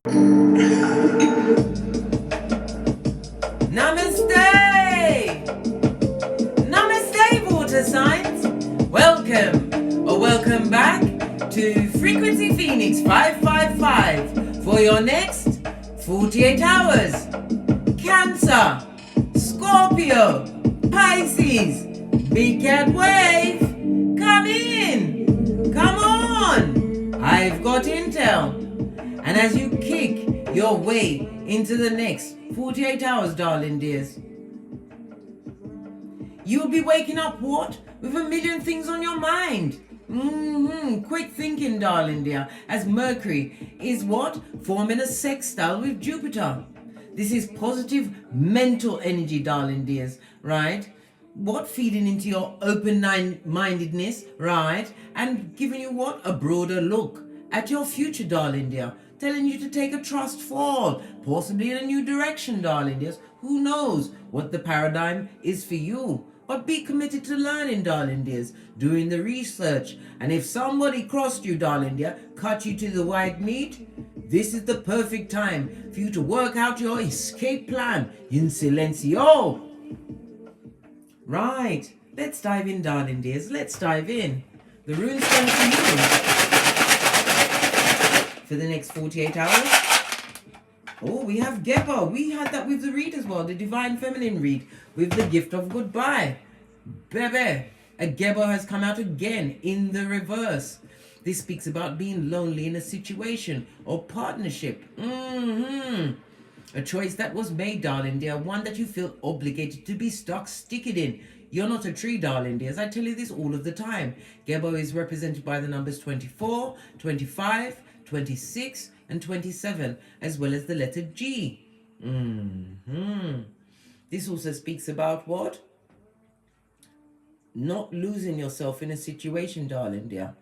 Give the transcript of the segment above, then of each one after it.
Namaste! Namaste, water signs! Welcome or welcome back to Frequency Phoenix 555 for your next 48 hours. Cancer, Scorpio, Pisces, Big Cat Wave, come in, come on, I've got intel. And as you kick your way into the next 48 hours, darling dears, you'll be waking up what? With a million things on your mind. Quick thinking, darling dear, as Mercury is what? Forming a sextile with Jupiter. This is positive mental energy, darling dears, right? What? Feeding into your open-mindedness, right? And giving you what? A broader look at your future, darling dear. Telling you to take a trust fall, possibly in a new direction, darling dears. Who knows what the paradigm is for you? But be committed to learning, darling dears, doing the research. And if somebody crossed you, darling dear, cut you to the white meat, this is the perfect time for you to work out your escape plan in silencio. Right, let's dive in, darling dears. Let's dive in. The rune's going to you for the next 48 hours. Oh, we have Geba. We had that with the read as well, the Divine Feminine read with the gift of goodbye. Bebe, a Geba has come out again in the reverse. This speaks about being lonely in a situation or partnership. A choice that was made, darling dear, one that you feel obligated to be stuck sticking in. You're not a tree, darling dear, as I tell you this all of the time. Gebo is represented by the numbers 24, 25, 26 and 27, as well as the letter G. This also speaks about what? Not losing yourself in a situation, darling dear.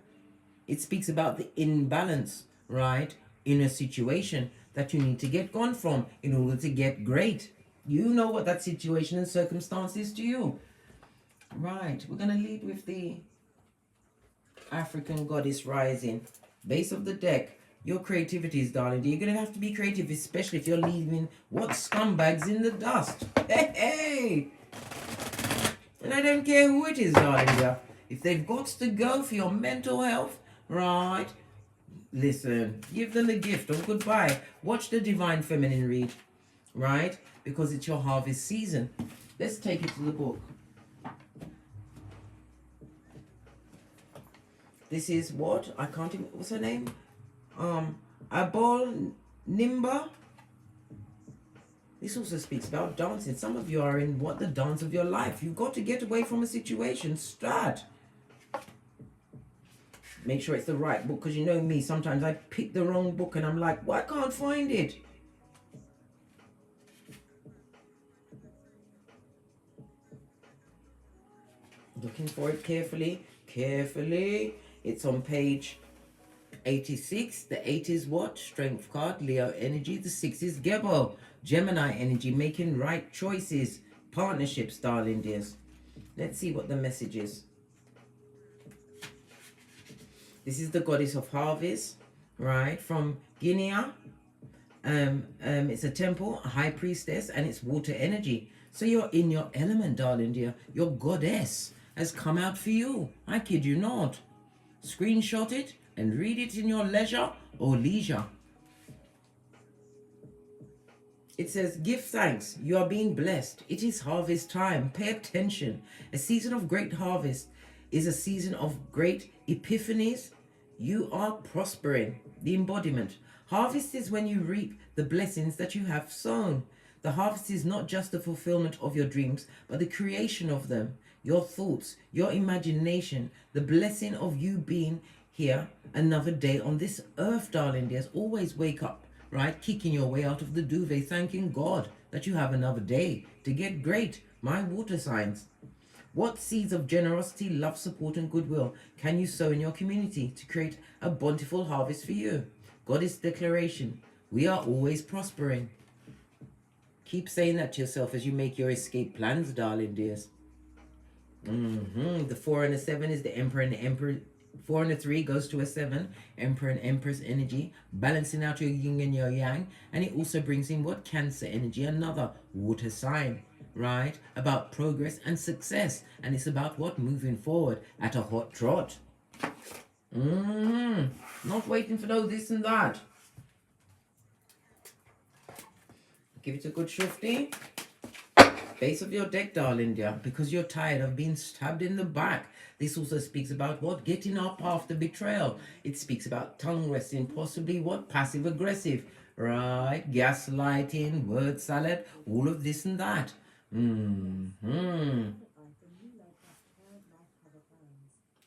It speaks about the imbalance, right, in a situation that you need to get gone from in order to get great. You know what that situation and circumstance is to you. Right, we're going to lead with the African Goddess Rising. Base of the deck. Your creativities, darling. You're going to have to be creative, especially if you're leaving what scumbags in the dust. Hey! And I don't care who it is, darling. If they've got to go for your mental health, right? Listen, give them the gift of goodbye. Watch the Divine Feminine read, right? Because it's your harvest season. Let's take it to the book. This is what? I can't even, what's her name? Abol Nimba. This also speaks about dancing. Some of you are in what? The dance of your life. You've got to get away from a situation. Start. Make sure it's the right book, because you know me, sometimes I pick the wrong book and I'm like, well, I can't find it. Looking for it carefully. It's on page 86. The 8 is what? Strength card, Leo energy. The 6 is Gebo, Gemini energy, making right choices, partnerships, darling dears. Let's see what the message is. This is the goddess of harvest, right? From Guinea. It's a temple, a high priestess, and it's water energy. So you're in your element, darling dear. Your goddess has come out for you. I kid you not. Screenshot it and read it in your leisure or leisure. It says, give thanks. You are being blessed. It is harvest time. Pay attention. A season of great harvest is a season of great epiphanies. You are prospering. The embodiment. Harvest is when you reap the blessings that you have sown. The harvest is not just the fulfillment of your dreams, but the creation of them. Your thoughts, your imagination, the blessing of you being here another day on this earth, darling dears. Always wake up, right? Kicking your way out of the duvet, thanking God that you have another day to get great. My water signs. What seeds of generosity, love, support, and goodwill can you sow in your community to create a bountiful harvest for you? Goddess declaration. We are always prospering. Keep saying that to yourself as you make your escape plans, darling dears. The 4 and the 7 is the Emperor and the 4 and a 3 goes to a 7, Emperor and Empress energy, balancing out your yin and your yang. And it also brings in what? Cancer energy, another water sign, right? About progress and success. And it's about what? Moving forward at a hot trot. Not waiting for no this and that. Give it a good shufty. Base of your deck, darling dear, because you're tired of being stabbed in the back. This also speaks about what? Getting up after betrayal. It speaks about tongue wrestling, possibly what? Passive aggressive, right? Gaslighting, word salad, all of this and that.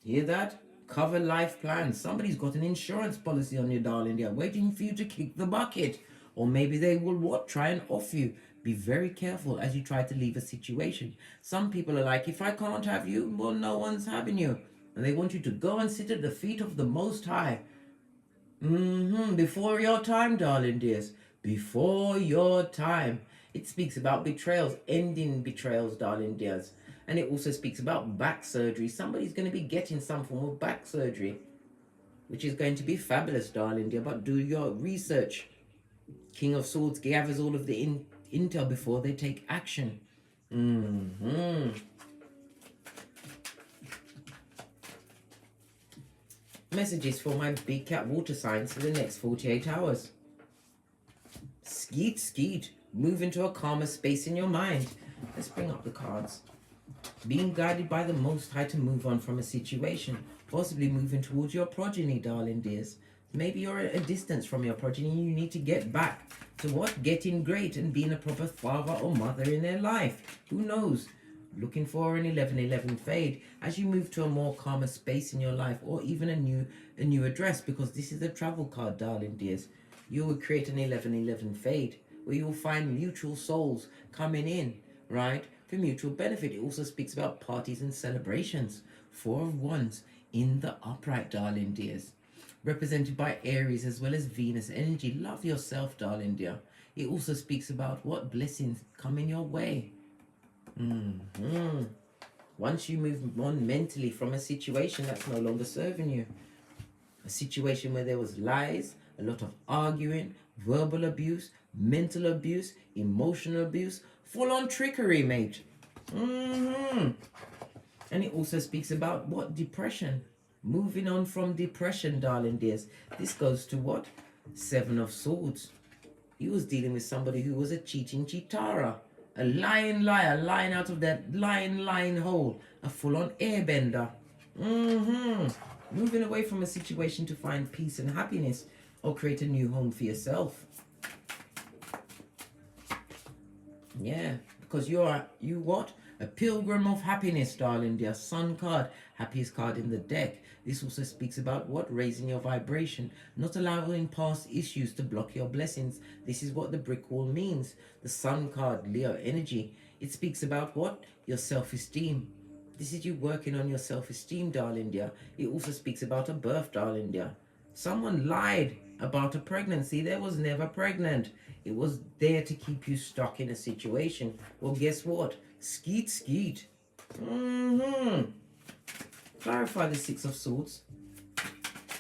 Hear that? Cover life plans. Somebody's got an insurance policy on you, darling dear, waiting for you to kick the bucket. Or maybe they will what? Try and off you. Be very careful as you try to leave a situation. Some people are like, if I can't have you, well, no one's having you. And they want you to go and sit at the feet of the Most High. Before your time, darling dears. Before your time. It speaks about betrayals, ending betrayals, darling dears. And it also speaks about back surgery. Somebody's going to be getting some form of back surgery, which is going to be fabulous, darling dear. But do your research. King of Swords gathers all of the intel before they take action. Messages for my big cat water signs for the next 48 hours. Skeet, skeet. Move into a calmer space in your mind. Let's bring up the cards. Being guided by the Most High to move on from a situation. Possibly moving towards your progeny, darling dears. Maybe you're at a distance from your progeny and you need to get back to what? Getting great and being a proper father or mother in their life. Who knows? Looking for an 1111 fade as you move to a more calmer space in your life, or even a new address, because this is a travel card, darling dears. You will create an 1111 fade where you'll find mutual souls coming in, right? For mutual benefit. It also speaks about parties and celebrations. 4 of Wands in the upright, darling dears. Represented by Aries as well as Venus energy. Love yourself, darling dear. It also speaks about what blessings coming your way. Once you move on mentally from a situation that's no longer serving you, a situation where there was lies, a lot of arguing, verbal abuse, mental abuse, emotional abuse, full-on trickery, mate. And it also speaks about what? Depression. Moving on from depression, darling dears. This goes to what? 7 of Swords. He was dealing with somebody who was a cheating cheatara. A lying liar, lying out of that lying hole. A full-on airbender. Moving away from a situation to find peace and happiness, or create a new home for yourself. Yeah, because you what? A pilgrim of happiness, darling dear. Sun card, happiest card in the deck. This also speaks about what? Raising your vibration, not allowing past issues to block your blessings. This is what the brick wall means. The Sun card, Leo energy. It speaks about what? Your self-esteem. This is you working on your self-esteem, darling dear. It also speaks about a birth, darling dear. Someone lied about a pregnancy. There was never pregnant. It was there to keep you stuck in a situation. Well, guess what? Skeet, skeet. Clarify the 6 of Swords.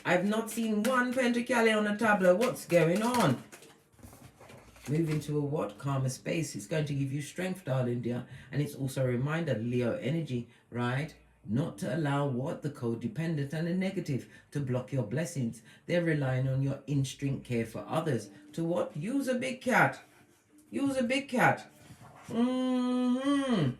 I've not seen one Pentacale on the tableau. What's going on? Move into a what? Calmer space. It's going to give you strength, darling dear. And it's also a reminder, Leo energy, right? Not to allow what? The codependent and the negative to block your blessings. They're relying on your instinct care for others. To what? Use a big cat. Use a big cat. The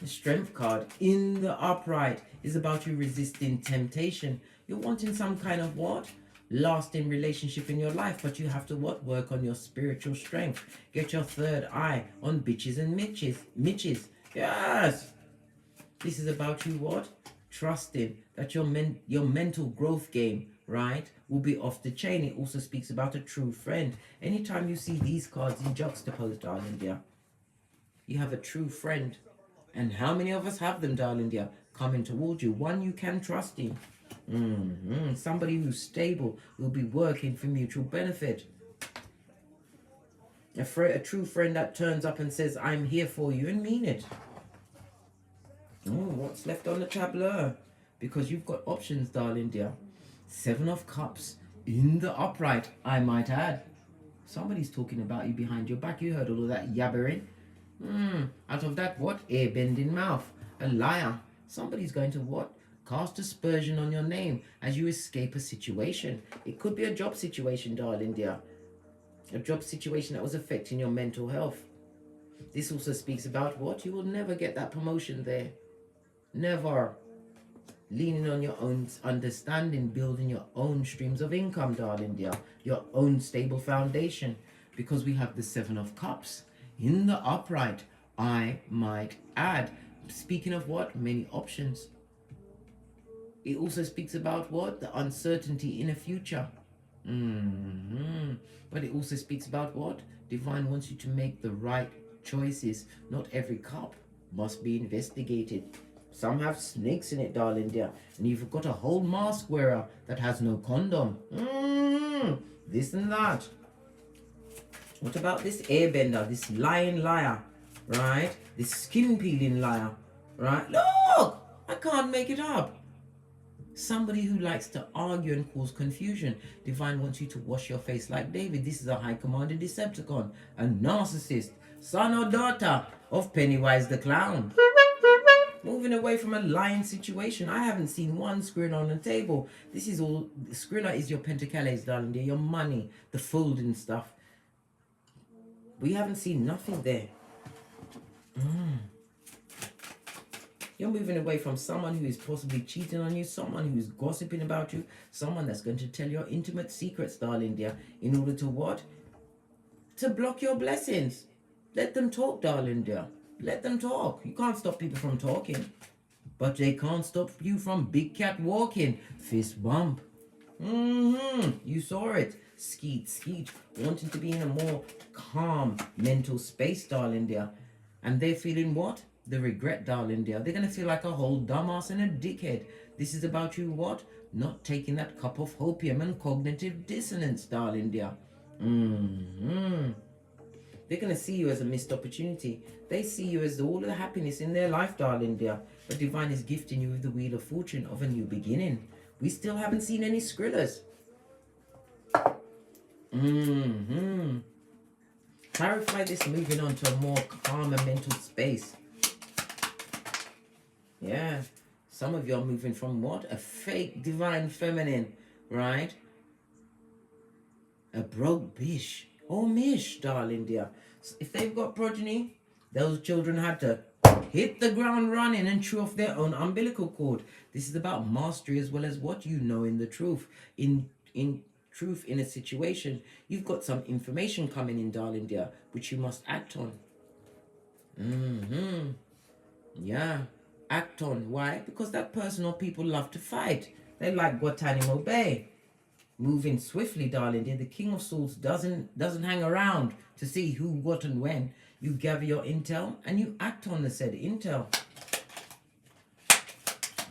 Strength card in the upright is about you resisting temptation. You're wanting some kind of what? Lasting relationship in your life, but you have to what? Work on your spiritual strength. Get your third eye on bitches and Mitches. Yes. This is about you what? Trusting that your mental growth game, right, will be off the chain. It also speaks about a true friend. Anytime you see these cards in juxtaposed, darling dear, you have a true friend. And how many of us have them, darling dear, coming towards you? One you can trust in. Somebody who's stable, will be working for mutual benefit. A true friend that turns up and says, I'm here for you, and mean it. What's left on the tableau? because you've got options, darling dear. 7 of Cups in the upright, I might add. Somebody's talking about you behind your back. You heard all of that yabbering. Out of that, what? Air bending mouth. A liar. Somebody's going to what? Cast aspersion on your name as you escape a situation. It could be a job situation, darling dear. A job situation that was affecting your mental health. This also speaks about what? You will never get that promotion there. Never. Leaning on your own understanding, building your own streams of income, darling dear. Your own stable foundation. Because we have the 7 of Cups in the upright, I might add. Speaking of what? Many options. It also speaks about what? The uncertainty in the future. But it also speaks about what? Divine wants you to make the right choices. Not every cup must be investigated. Some have snakes in it, darling dear. And you've got a whole mask wearer that has no condom. This and that. What about this airbender, this lying liar, right? This skin peeling liar, right? Look, I can't make it up. Somebody who likes to argue and cause confusion. Divine wants you to wash your face like David. This is a high commanded Decepticon, a narcissist, son or daughter of Pennywise the Clown. Moving away from a lying situation. I haven't seen one Skrilla on the table. This is all, Skrilla is your pentacles, darling dear, your money, the folding stuff. We haven't seen nothing there. You're moving away from someone who is possibly cheating on you, someone who's gossiping about you, someone that's going to tell your intimate secrets, darling dear, in order to what? To block your blessings. Let them talk, darling dear. Let them talk. You can't stop people from talking. But they can't stop you from big cat walking. Fist bump. You saw it. Skeet, skeet. Wanting to be in a more calm mental space, darling dear. And they're feeling what? The regret, darling dear. They're going to feel like a whole dumbass and a dickhead. This is about you what? Not taking that cup of opium and cognitive dissonance, darling dear. They're going to see you as a missed opportunity. They see you as all of the happiness in their life, darling dear. But Divine is gifting you with the Wheel of Fortune of a new beginning. We still haven't seen any Skrillas. Clarify this, moving on to a more calmer mental space. Yeah. Some of you are moving from what? A fake divine feminine, right? A broke bish. Oh, mish, darling dear. If they've got progeny, those children had to hit the ground running and chew off their own umbilical cord. This is about mastery as well as what you know in the truth. In truth, in a situation, you've got some information coming in, darling dear, which you must act on. Yeah, act on. Why? Because that person or people love to fight. They like Guantanamo Bay. Moving swiftly, darling dear. The King of Swords doesn't hang around to see who, what, and when. You gather your intel and you act on the said intel.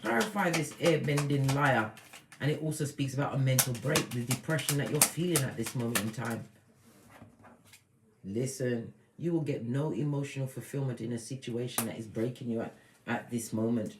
Clarify this airbending liar. And it also speaks about a mental break, the depression that you're feeling at this moment in time. Listen, you will get no emotional fulfillment in a situation that is breaking you at this moment,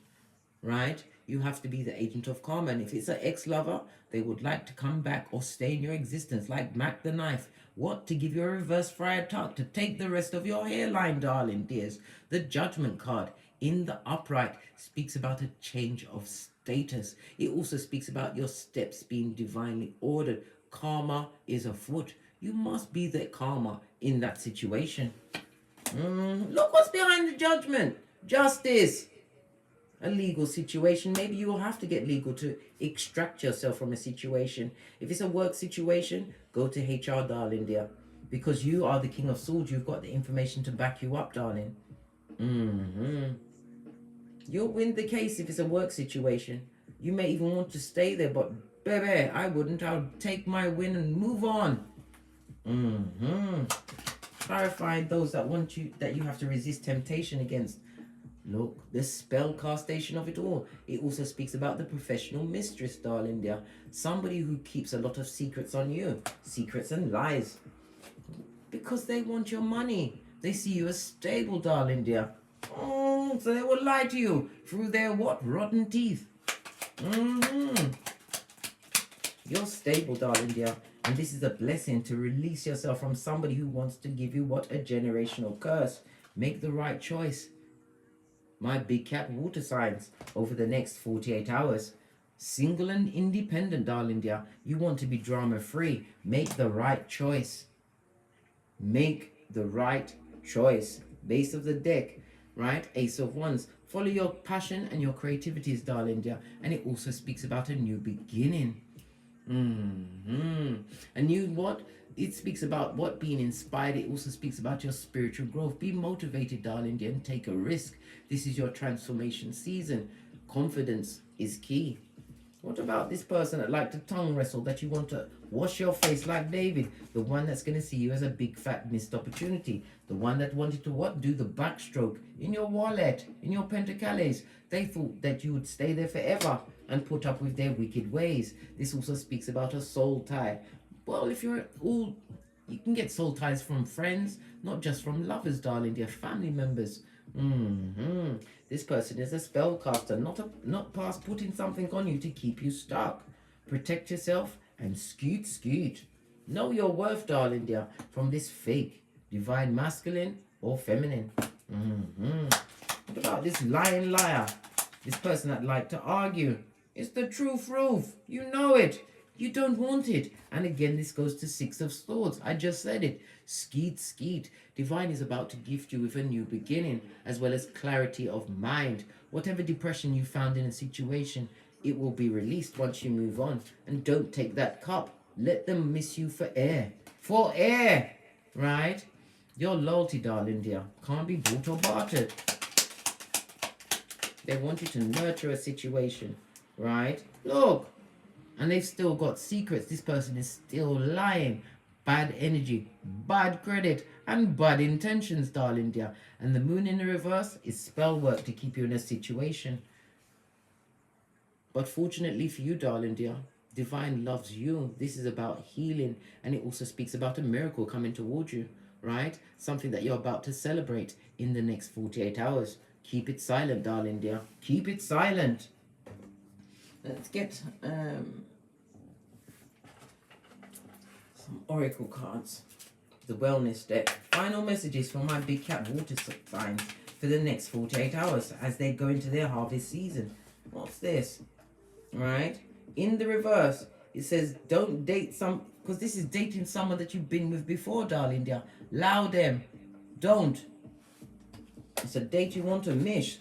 right? You have to be the agent of karma. And if it's an ex-lover, they would like to come back or stay in your existence, like Mac the Knife. What? To give you a reverse friar tuck, to take the rest of your hairline, darling dears. The Judgment card in the upright speaks about a change of status. It also speaks about your steps being divinely ordered. Karma is afoot. You must be the karma in that situation. Look what's behind the Judgment. Justice. A legal situation. Maybe you will have to get legal to extract yourself from a situation. If it's a work situation, go to HR, darling dear. Because you are the King of Swords. You've got the information to back you up, darling. You'll win the case if it's a work situation. You may even want to stay there, but baby, I wouldn't. I'll take my win and move on. Clarifying those that want you, that you have to resist temptation against. Look, the spellcastation of it all. It also speaks about the professional mistress, darling dear. Somebody who keeps a lot of secrets on you. Secrets and lies. Because they want your money. They see you as stable, darling dear. So they will lie to you through their what? Rotten teeth. You're stable, darling dear. And this is a blessing to release yourself from somebody who wants to give you what? A generational curse. Make the right choice. My big cat water signs over the next 48 hours. Single and independent, darling dear. You want to be drama free. Make the right choice. Make the right choice. Base of the deck, right? Ace of Wands. Follow your passion and your creativities, darling dear. And it also speaks about a new beginning. And you what? It speaks about what? Being inspired. It also speaks about your spiritual growth. Be motivated, darling dear, and take a risk. This is your transformation season. Confidence is key. What about this person that like to tongue wrestle, that you want to wash your face like David? The one that's going to see you as a big fat missed opportunity. The one that wanted to what? Do the backstroke in your wallet, in your pentacles. They thought that you would stay there forever and put up with their wicked ways. This also speaks about a soul tie. Well, if you're all, you can get soul ties from friends, not just from lovers, darling, dear, family members. This person is a spellcaster, not past putting something on you to keep you stuck. Protect yourself and scoot. Know your worth, darling dear, from this fake divine masculine or feminine. What about this lying liar? This person that like to argue. It's the truth, Ruth. You know it. You don't want it. And again, this goes to Six of Swords. I just said it. Skeet. Divine is about to gift you with a new beginning, as well as clarity of mind. Whatever depression you found in a situation, it will be released once you move on. And don't take that cup. Let them miss you for air. For air. Right? Your loyalty, darling dear, can't be bought or bartered. They want you to nurture a situation. Right? Look. And they've still got secrets. This person is still lying. Bad energy, bad credit, and bad intentions, darling dear. And the moon in the reverse is spell work to keep you in a situation. But fortunately for you, darling dear, divine loves you. This is about healing. And it also speaks about a miracle coming towards you, right? Something that you're about to celebrate in the next 48 hours. Keep it silent, darling dear. Keep it silent. Let's get some oracle cards. The wellness deck. Final messages for my big cat water signs for the next 48 hours as they go into their harvest season. What's this? Right? In the reverse, it says don't date because this is dating someone that you've been with before, darling dear. Allow them. Don't. It's a date you want to miss.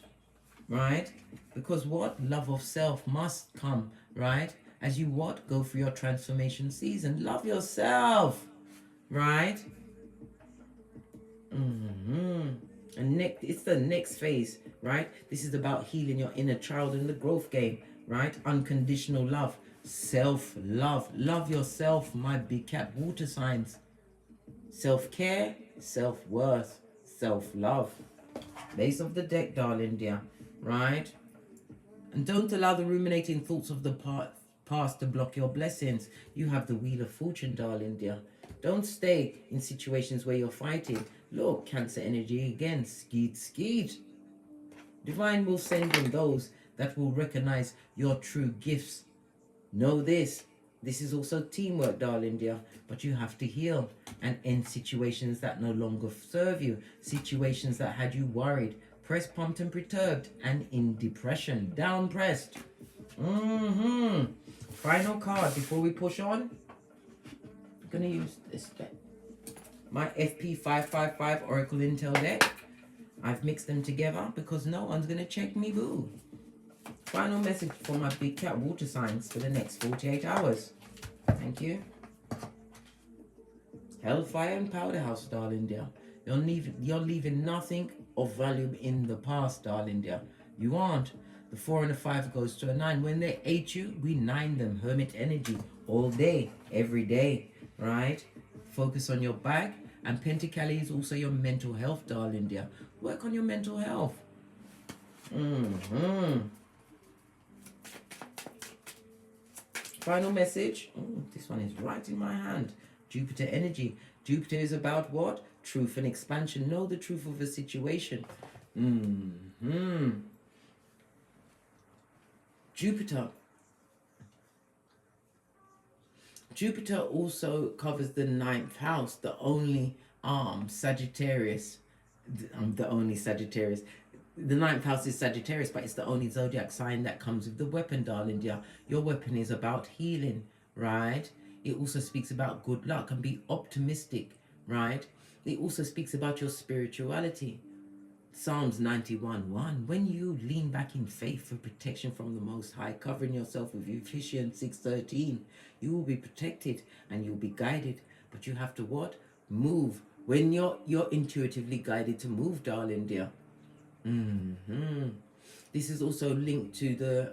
Right? Because what? Love of self must come, right? As you what? Go through your transformation season. Love yourself, right? And it's the next phase, right? This is about healing your inner child in the growth game, right? Unconditional love, self-love. Love yourself, my big cat water signs. Self-care, self-worth, self-love. Base of the deck, darling dear, right? And don't allow the ruminating thoughts of the past to block your blessings. You have the wheel of fortune, darling dear. Don't stay in situations where you're fighting. Look, Cancer energy again. Skeet. Divine will send in those that will recognize your true gifts. Know this. This is also teamwork, darling dear. But you have to heal and end situations that no longer serve you. Situations that had you worried, pressed, pumped, and perturbed, and in depression. Down pressed. Final card before we push on. I'm going to use this deck. My FP555 Oracle Intel deck. I've mixed them together because no one's going to check me, boo. Final message for my big cat water signs for the next 48 hours. Thank you. Hellfire and Powder House, darling dear. You're leaving nothing of value in the past, darling dear. You aren't. The 4 and the 5 goes to a 9. When they 8 you, we 9 them. Hermit energy all day, every day, right? Focus on your bag. And Pentacali is also your mental health, darling dear. Work on your mental health. Final message. This one is right in my hand. Jupiter energy. Jupiter is about what? Truth and expansion. Know the truth of a situation. Jupiter Jupiter also covers the ninth house, the only Sagittarius, the only Sagittarius. The ninth house is Sagittarius, but it's the only zodiac sign that comes with the weapon, darling dear. Your weapon is about healing, right? It also speaks about good luck and be optimistic, right? It also speaks about your spirituality. Psalms 91:1. When you lean back in faith for protection from the Most High, covering yourself with Ephesians 6:13, you will be protected and you'll be guided. But you have to what? Move. When you're intuitively guided to move, darling dear. This is also linked to the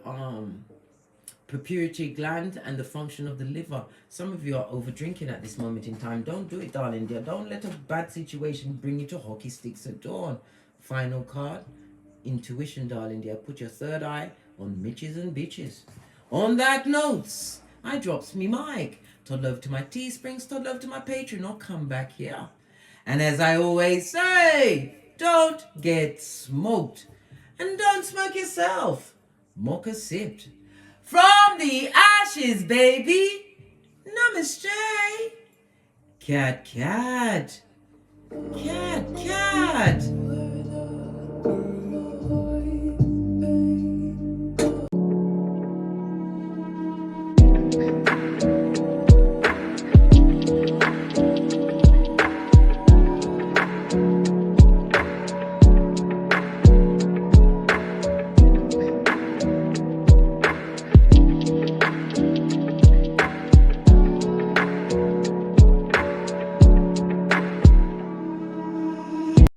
pituitary gland and the function of the liver. Some of you are over drinking at this moment in time. Don't do it, darling dear. Don't let a bad situation bring you to hockey sticks at dawn. Final card, intuition, darling dear. Put your third eye on Mitches and bitches. On that notes, I drops me mic. Todd love to my Teesprings, Todd love to my Patreon, or come back here. And as I always say, don't get smoked. And don't smoke yourself. Mocha sipped. From the ashes, baby. Namaste. Cat, cat. Cat, cat.